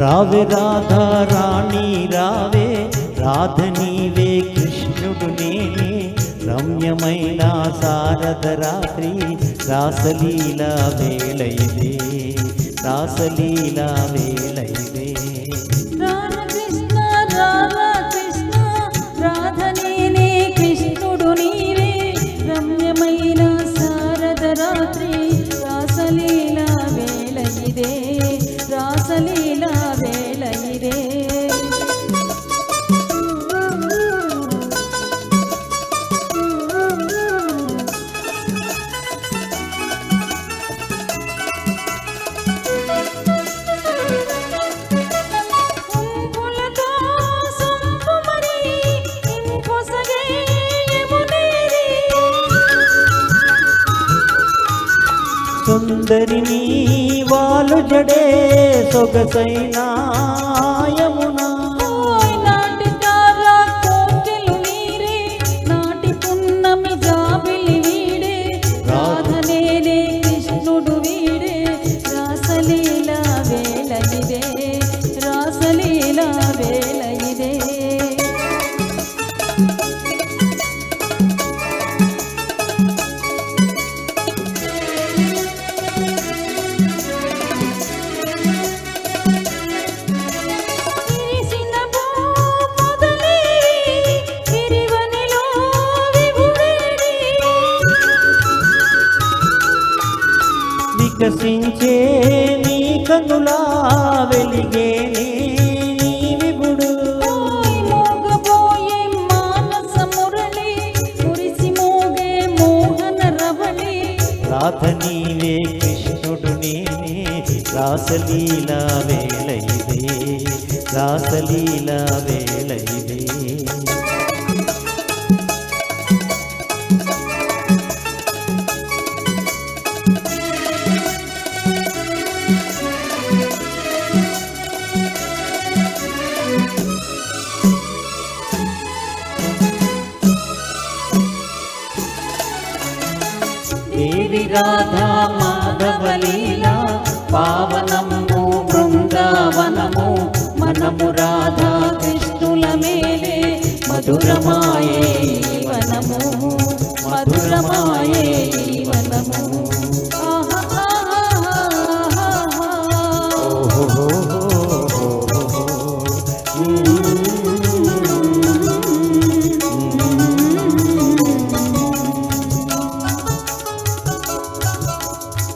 రావే రాధా రాణి రావే, రాధ నీవే కృష్ణుడు నేనే, రమ్యమైన శారద రాత్రి రాసలీలా వేళ ఇదే, రాసలీలా వేళ ఇదే. రామకృష్ణ రామకృష్ణ రాధ నేనే కృష్ణుడు నీవే, రమ్యమైన శారద రాత్రి రాసలీలా వేళ ఇదే, రాసలీలా వేళ ఇదే. సుందరిని వాలు జడే సొగసైన యమునా, నాటి తారా కోకిలు నీరే, నాటి పున్నమి జాబిలి వీడే, రాధ నేనే కృష్ణుడు వీడే, రాసలీలా వేళ ఇదే, రాసలీలా వేళ ఇదే. వికసించే నీ కనులా వెలిగే నీ విభుడు, మోగబోయే మానస మురళి మురిసి మోగే మోహన రవళి, రాధ నీవే కృష్ణుడు నేనే, రాసలీలా వేళ ఇదే, రాసలీలా వేళ ఇదే. దేవి రాధా మాధవ లీలా పావనము బృందావనము, మనము రాధా కృష్ణుల మేలే మధురమాయే వనము, మధురమాయే వనము.